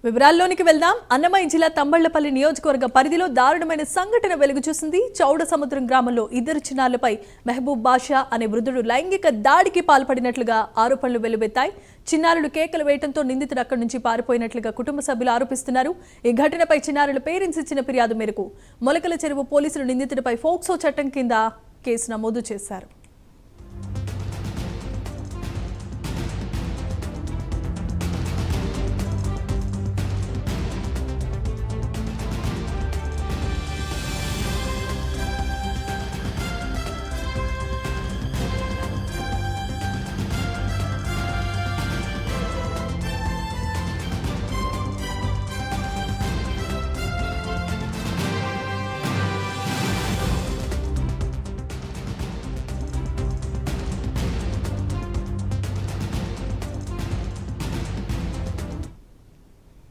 వివరాల్లోనికి వెళ్దాం. అన్నమయ్య జిల్లా తంబళ్లపల్లి నియోజకవర్గ పరిధిలో దారుణమైన సంఘటన వెలుగు చూసింది. చౌడ సముద్రం గ్రామంలో ఇద్దరు చిన్నారులపై మెహబూబ్ బాషా అనే వృద్ధుడు లైంగిక దాడికి పాల్పడినట్లుగా ఆరోపణలు వెలువెత్తాయి. చిన్నారులు కేకలు వేయడంతో నిందితుడు అక్కడి నుంచి పారిపోయినట్లుగా కుటుంబ సభ్యులు ఆరోపిస్తున్నారు. ఈ ఘటనపై చిన్నారుల పేరెంట్స్ ఇచ్చిన ఫిర్యాదు మేరకు మొలకల చెరువు పోలీసులు నిందితుడిపై ఫోక్సో చట్టం కింద కేసు నమోదు చేశారు.